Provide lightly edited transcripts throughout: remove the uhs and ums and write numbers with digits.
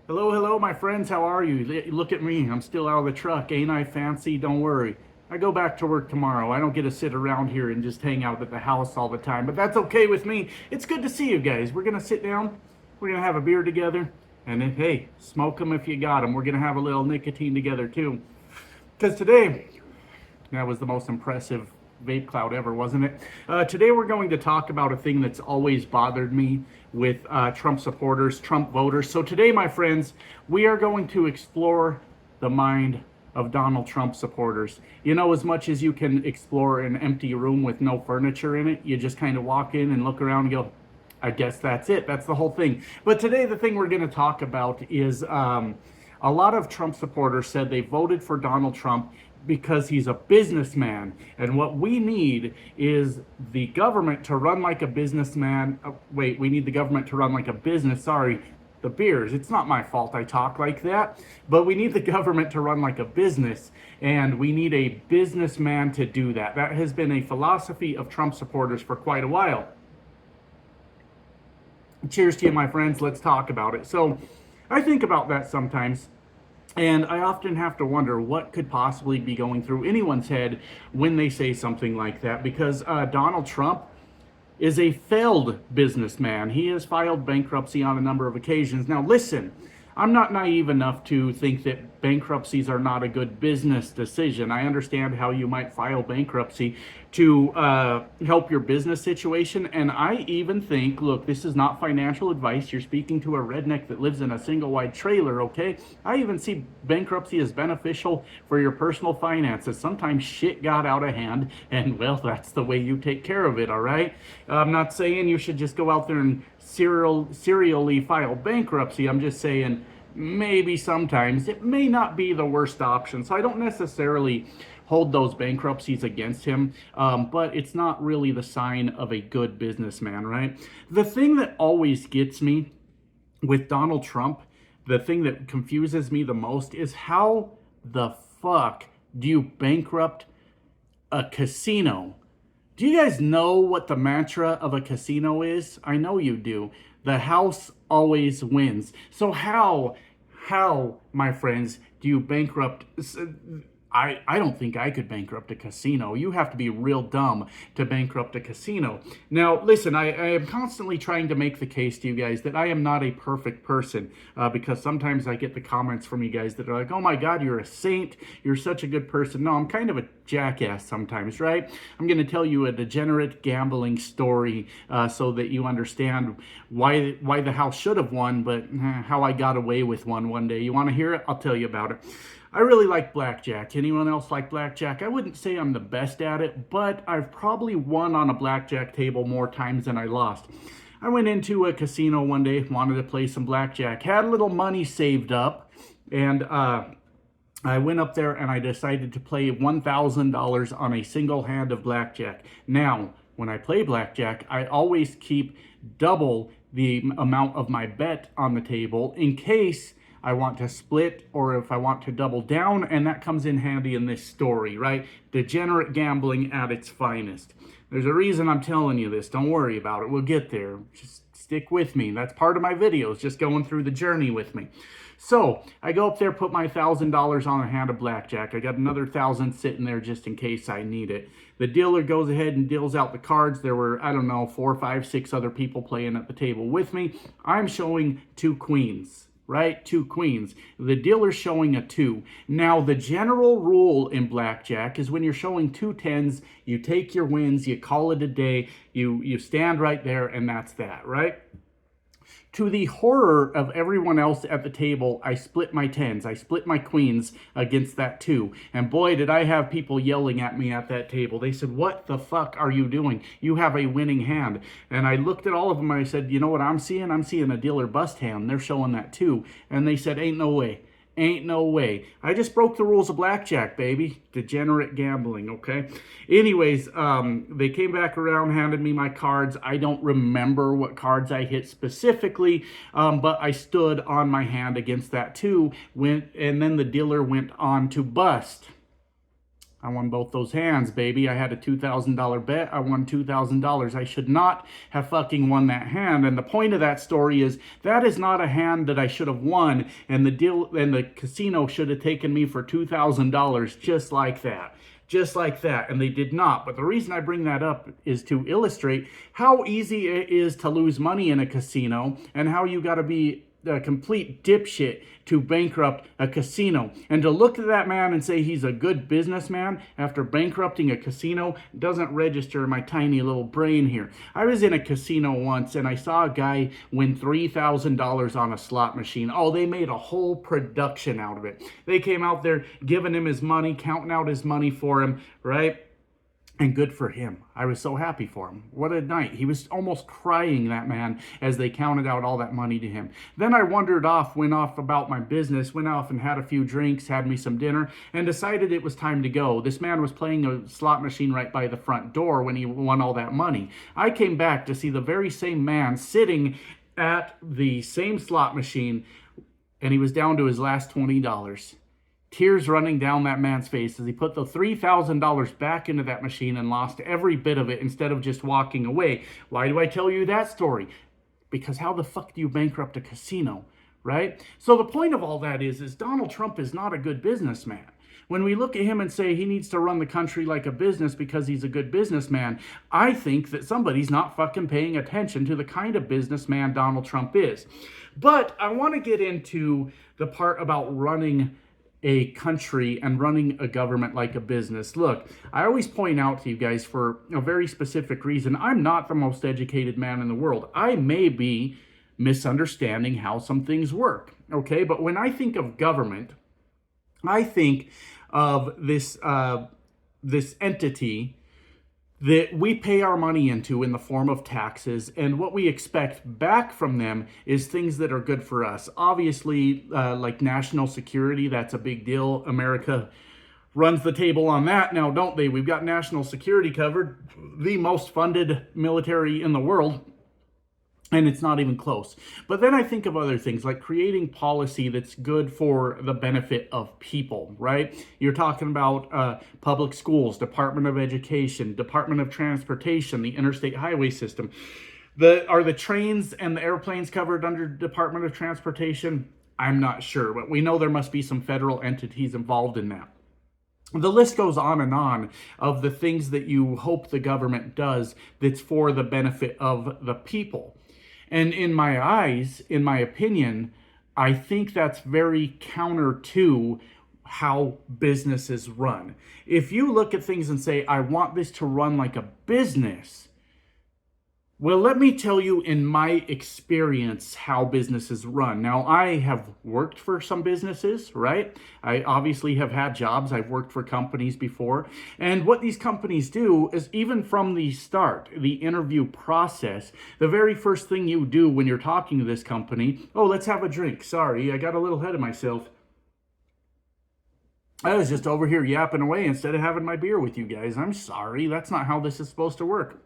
Hello, hello, my friends. How are you? Look at me. I'm still out of the truck. Ain't I fancy? Don't worry. I go back to work tomorrow. I don't get to sit around here and just hang out at the house all the time, but that's okay with me. It's good to see you guys. We're going to sit down. We're going to have a beer together. And then, hey, smoke them if you got them. We're going to have a little nicotine together, too. Because today, that was the most impressive vape cloud ever, wasn't it? Today we're going to talk about a thing that's always bothered me with Trump supporters, Trump voters. So today, my friends, we are going to explore the mind of Donald Trump supporters. You know, as much as you can explore an empty room with no furniture in it, you just kind of walk in and look around and go, I guess that's it. That's the whole thing. But today, the thing we're going to talk about is a lot of Trump supporters said they voted for Donald Trump because he's a businessman. And what we need is the government to run like a businessman. We need the government to run like a business. Sorry, the beers. It's not my fault I talk like that. But we need the government to run like a business. And we need a businessman to do that. That has been a philosophy of Trump supporters for quite a while. Cheers to you, my friends. Let's talk about it. So I think about that sometimes. And I often have to wonder what could possibly be going through anyone's head when they say something like that, because Donald Trump is a failed businessman. He has filed bankruptcy on a number of occasions. Now, listen, I'm not naive enough to think that bankruptcies are not a good business decision. I understand how you might file bankruptcy to help your business situation. And I even think, look, this is not financial advice. You're speaking to a redneck that lives in a single wide trailer, okay? I even see bankruptcy as beneficial for your personal finances. Sometimes shit got out of hand, and well, that's the way you take care of it, all right? I'm not saying you should just go out there and serially file bankruptcy. I'm just saying maybe sometimes it may not be the worst option. So I don't necessarily hold those bankruptcies against him, but it's not really the sign of a good businessman, right? The thing that always gets me with Donald Trump, the thing that confuses me the most is how the fuck do you bankrupt a casino? Do you guys know what the mantra of a casino is? I know you do. The house always wins. So how, my friends, do you bankrupt? I don't think I could bankrupt a casino. You have to be real dumb to bankrupt a casino. Now, listen, I am constantly trying to make the case to you guys that I am not a perfect person, because sometimes I get the comments from you guys that are like, oh my God, you're a saint. You're such a good person. No, I'm kind of a jackass sometimes, right? I'm going to tell you a degenerate gambling story so that you understand why the house should have won, but how I got away with one day. You want to hear it? I'll tell you about it. I really like blackjack. Anyone else like blackjack? I wouldn't say I'm the best at it, but I've probably won on a blackjack table more times than I lost. I went into a casino one day, wanted to play some blackjack, had a little money saved up, and I went up there and I decided to play $1,000 on a single hand of blackjack. Now, when I play blackjack, I always keep double the amount of my bet on the table in case I want to split or if I want to double down, and that comes in handy in this story, right? Degenerate gambling at its finest. There's a reason I'm telling you this. Don't worry about it. We'll get there. Just stick with me. That's part of my videos, just going through the journey with me. So I go up there, put my $1,000 on a hand of blackjack. I got another 1,000 sitting there just in case I need it. The dealer goes ahead and deals out the cards. There were, I don't know, 4, 5, 6 other people playing at the table with me. I'm showing 2 queens. Right? 2 queens. The dealer's showing a 2. Now, the general rule in blackjack is when you're showing 2 tens, you take your wins, you call it a day, you stand right there, and that's that, right? To the horror of everyone else at the table, I split my tens. I split my queens against that 2. And boy, did I have people yelling at me at that table. They said, what the fuck are you doing? You have a winning hand. And I looked at all of them and I said, you know what I'm seeing? I'm seeing a dealer bust hand. They're showing that 2. And they said, ain't no way. Ain't no way. I just broke the rules of blackjack, baby. Degenerate gambling, okay? Anyways, they came back around, handed me my cards. I don't remember what cards I hit specifically, but I stood on my hand against that 2, and then the dealer went on to bust. I won both those hands, baby. I had a $2,000 bet. I won $2,000. I should not have fucking won that hand. And the point of that story is that is not a hand that I should have won. And the casino should have taken me for $2,000 just like that. Just like that, and they did not. But the reason I bring that up is to illustrate how easy it is to lose money in a casino and how you got to be a complete dipshit to bankrupt a casino. And to look at that man and say he's a good businessman after bankrupting a casino doesn't register in my tiny little brain here. I was in a casino once and I saw a guy win $3,000 on a slot machine. Oh, they made a whole production out of it. They came out there giving him his money, counting out his money for him, right? And good for him. I was so happy for him. What a night. He was almost crying, that man, as they counted out all that money to him. Then I went off about my business, went off and had a few drinks, had me some dinner, and decided it was time to go. This man was playing a slot machine right by the front door when he won all that money. I came back to see the very same man sitting at the same slot machine, and he was down to his last $20. Tears running down that man's face as he put the $3,000 back into that machine and lost every bit of it instead of just walking away. Why do I tell you that story? Because how the fuck do you bankrupt a casino, right? So the point of all that is Donald Trump is not a good businessman. When we look at him and say he needs to run the country like a business because he's a good businessman, I think that somebody's not fucking paying attention to the kind of businessman Donald Trump is. But I want to get into the part about running a country and running a government like a business. Look, I always point out to you guys for a very specific reason. I'm not the most educated man in the world. I may be misunderstanding how some things work, okay? But when I think of government, I think of this entity that we pay our money into in the form of taxes, and what we expect back from them is things that are good for us. Obviously, like national security, that's a big deal. America runs the table on that now, don't they? We've got national security covered, the most funded military in the world, and it's not even close. But then I think of other things like creating policy that's good for the benefit of people, right? You're talking about public schools, Department of Education, Department of Transportation, the interstate highway system. Are the trains and the airplanes covered under Department of Transportation? I'm not sure, but we know there must be some federal entities involved in that. The list goes on and on of the things that you hope the government does that's for the benefit of the people. And in my eyes, in my opinion, I think that's very counter to how businesses run. If you look at things and say, I want this to run like a business, well, let me tell you in my experience how businesses run. Now, I have worked for some businesses, right? I obviously have had jobs. I've worked for companies before. And what these companies do is even from the start, the interview process, the very first thing you do when you're talking to this company, oh, let's have a drink. Sorry, I got a little ahead of myself. I was just over here yapping away instead of having my beer with you guys. I'm sorry. That's not how this is supposed to work.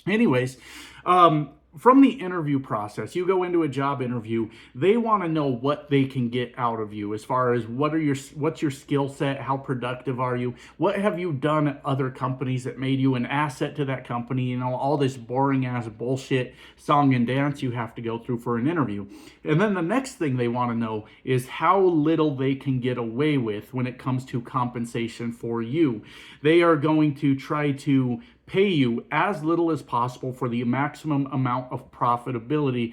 Anyways, from the interview process, you go into a job interview, they want to know what they can get out of you as far as what's your skill set, how productive are you, what have you done at other companies that made you an asset to that company, you know, all this boring ass bullshit song and dance you have to go through for an interview. And then the next thing they want to know is how little they can get away with when it comes to compensation for you. They are going to try to pay you as little as possible for the maximum amount of productivity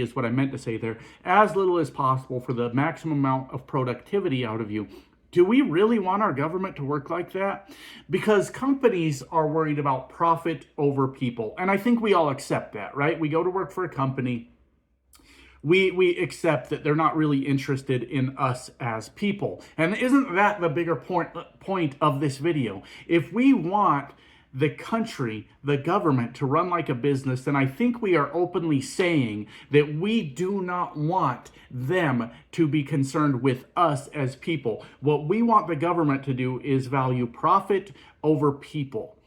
is what I meant to say there, as little as possible for the maximum amount of productivity out of you. Do we really want our government to work like that? Because companies are worried about profit over people. And I think we all accept that, right? We go to work for a company. We accept that they're not really interested in us as people. And isn't that the bigger point of this video? If we want the country, the government to run like a business, then I think we are openly saying that we do not want them to be concerned with us as people. What we want the government to do is value profit over people.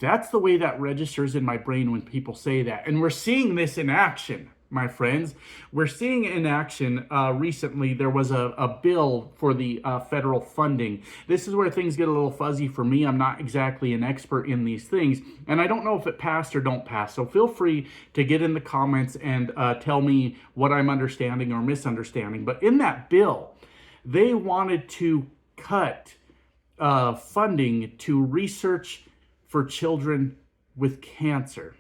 That's the way that registers in my brain when people say that. And we're seeing this in action. my friends. We're seeing in action recently, there was a bill for the federal funding. This is where things get a little fuzzy for me. I'm not exactly an expert in these things, and I don't know if it passed or don't pass. So feel free to get in the comments and tell me what I'm understanding or misunderstanding. But in that bill, they wanted to cut funding to research for children with cancer.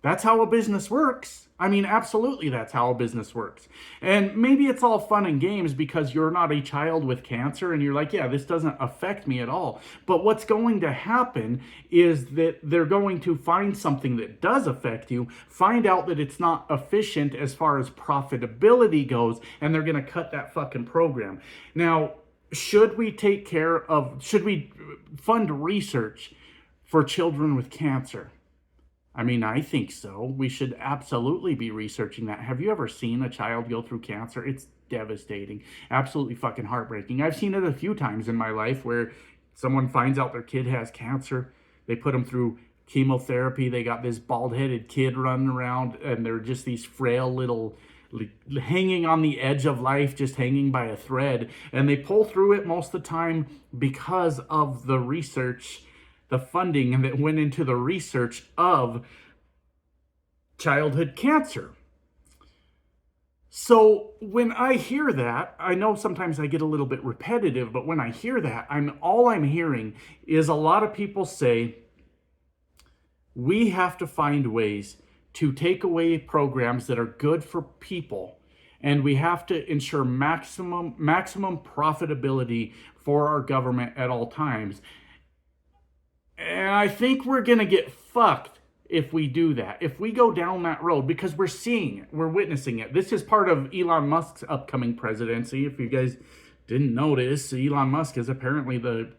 That's how a business works. I mean, absolutely, that's how a business works. And maybe it's all fun and games because you're not a child with cancer and you're like, yeah, this doesn't affect me at all. But what's going to happen is that they're going to find something that does affect you, find out that it's not efficient as far as profitability goes, and they're going to cut that fucking program. Now, should we fund research for children with cancer? I mean, I think so. We should absolutely be researching that. Have you ever seen a child go through cancer? It's devastating. Absolutely fucking heartbreaking. I've seen it a few times in my life where someone finds out their kid has cancer. They put them through chemotherapy. They got this bald-headed kid running around, and they're just these frail little hanging on the edge of life, just hanging by a thread. And they pull through it most of the time because of the research, the funding that went into the research of childhood cancer. So when I hear that, I know sometimes I get a little bit repetitive, but when I hear that, all I'm hearing is a lot of people say, we have to find ways to take away programs that are good for people, and we have to ensure maximum profitability for our government at all times. And I think we're going to get fucked if we do that, if we go down that road, because we're seeing it, we're witnessing it. This is part of Elon Musk's upcoming presidency. If you guys didn't notice, Elon Musk is apparently the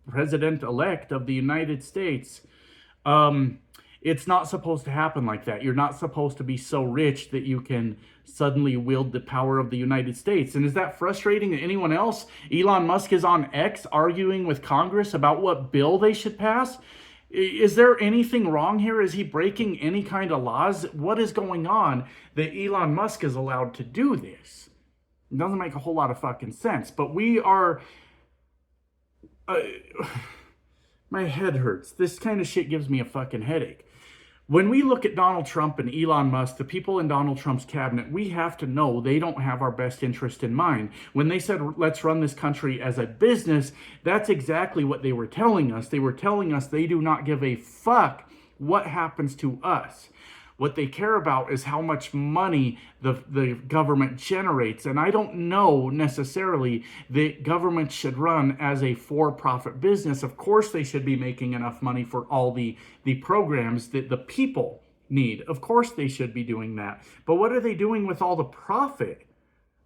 president-elect of the United States. It's not supposed to happen like that. You're not supposed to be so rich that you can suddenly wield the power of the United States. And is that frustrating to anyone else? Elon Musk is on X arguing with Congress about what bill they should pass. Is there anything wrong here? Is he breaking any kind of laws? What is going on that Elon Musk is allowed to do this? It doesn't make a whole lot of fucking sense. But we are... my head hurts. This kind of shit gives me a fucking headache. When we look at Donald Trump and Elon Musk, the people in Donald Trump's cabinet, we have to know they don't have our best interest in mind. When they said, let's run this country as a business, that's exactly what they were telling us. They were telling us they do not give a fuck what happens to us. What they care about is how much money the government generates. And I don't know necessarily that government should run as a for-profit business. Of course, they should be making enough money for all the programs that the people need. Of course, they should be doing that. But what are they doing with all the profit?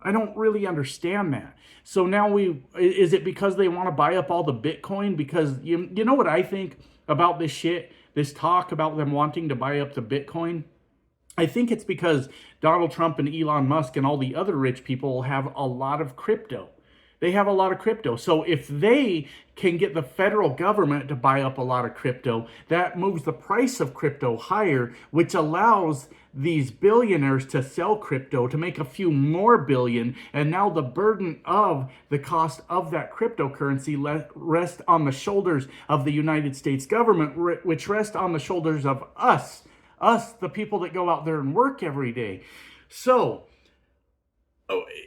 I don't really understand that. So now is it because they want to buy up all the Bitcoin? Because you know what I think about this shit? This talk about them wanting to buy up the Bitcoin, I think it's because Donald Trump and Elon Musk and all the other rich people have a lot of crypto. They have a lot of crypto. So if they can get the federal government to buy up a lot of crypto, that moves the price of crypto higher, which allows these billionaires to sell crypto to make a few more billion. And now the burden of the cost of that cryptocurrency rests on the shoulders of the United States government, which rests on the shoulders of us, the people that go out there and work every day. So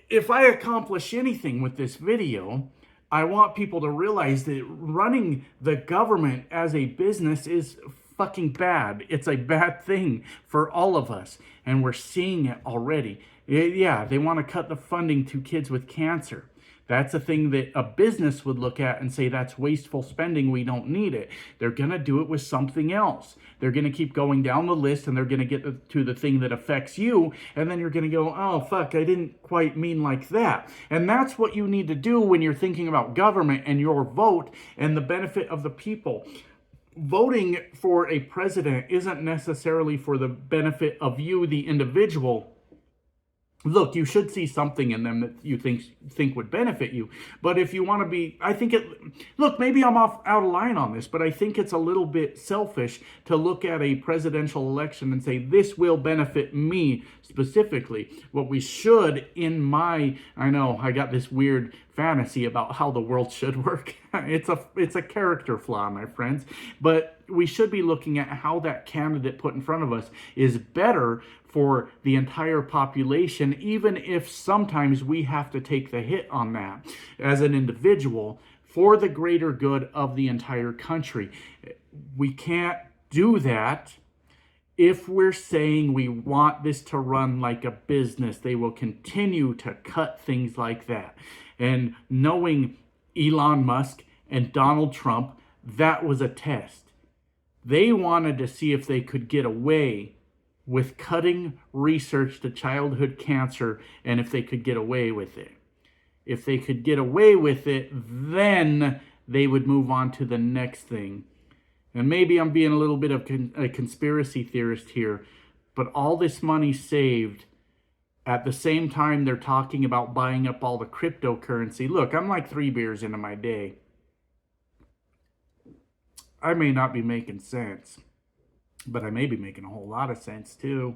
if I accomplish anything with this video, I want people to realize that running the government as a business is fucking bad. It's a bad thing for all of us, and we're seeing it already. Yeah, they want to cut the funding to kids with cancer. That's a thing that a business would look at and say, that's wasteful spending, we don't need it. They're going to do it with something else. They're going to keep going down the list, and they're going to get to the thing that affects you, and then you're going to go, oh, fuck, I didn't quite mean like that. And that's what you need to do when you're thinking about government and your vote and the benefit of the people. Voting for a president isn't necessarily for the benefit of you, the individual. look, you should see something in them that you think would benefit you. But if you want to be, I think it, look, maybe I'm off out of line on this, but I think it's a little bit selfish to look at a presidential election and say this will benefit me specifically. What we should, I know I got this weird fantasy about how the world should work. It's a character flaw, my friends. But we should be looking at how that candidate put in front of us is better for the entire population, even if sometimes we have to take the hit on that as an individual for the greater good of the entire country. We can't do that if we're saying we want this to run like a business. They will continue to cut things like that. And knowing Elon Musk and Donald Trump, that was a test. They wanted to see if they could get away with cutting research to childhood cancer, and if they could get away with it. If they could get away with it, then they would move on to the next thing. And maybe I'm being a little bit of a conspiracy theorist here, but all this money saved, at the same time they're talking about buying up all the cryptocurrency. Look, I'm like 3 beers into my day. I may not be making sense, but I may be making a whole lot of sense too.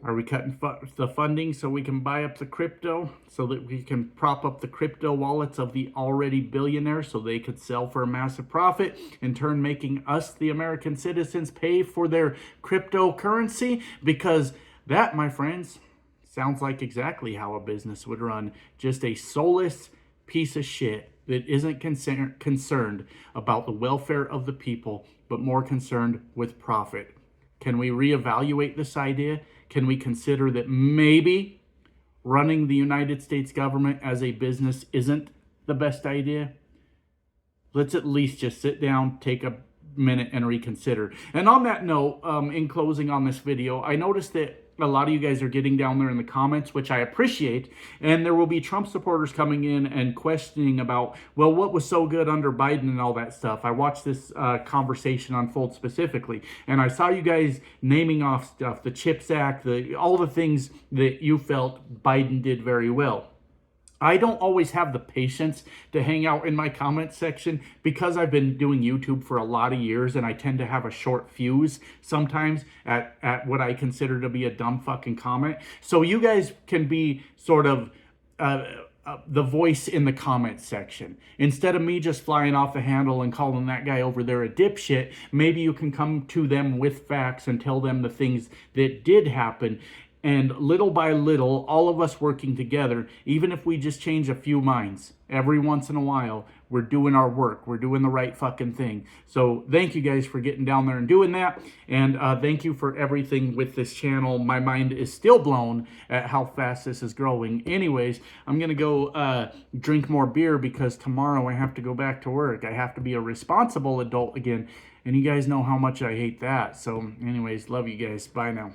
Are we cutting the funding so we can buy up the crypto, so that we can prop up the crypto wallets of the already billionaires so they could sell for a massive profit, in turn making us, the American citizens, pay for their cryptocurrency? Because that, my friends, sounds like exactly how a business would run. Just a soulless piece of shit that isn't concerned about the welfare of the people, but more concerned with profit. Can we reevaluate this idea? Can we consider that maybe running the United States government as a business isn't the best idea? Let's at least just sit down, take a minute, and reconsider. And on that note, in closing on this video, I noticed that a lot of you guys are getting down there in the comments, which I appreciate, and there will be Trump supporters coming in and questioning about, well, what was so good under Biden and all that stuff. I watched this conversation unfold specifically, and I saw you guys naming off stuff, the CHIPS Act, all the things that you felt Biden did very well. I don't always have the patience to hang out in my comment section because I've been doing YouTube for a lot of years, and I tend to have a short fuse sometimes at what I consider to be a dumb fucking comment. So you guys can be sort of the voice in the comment section. Instead of me just flying off the handle and calling that guy over there a dipshit, maybe you can come to them with facts and tell them the things that did happen. And little by little, all of us working together, even if we just change a few minds every once in a while, we're doing our work. We're doing the right fucking thing. So thank you guys for getting down there and doing that. And thank you for everything with this channel. My mind is still blown at how fast this is growing. Anyways, I'm going to go drink more beer because tomorrow I have to go back to work. I have to be a responsible adult again. And you guys know how much I hate that. So anyways, love you guys. Bye now.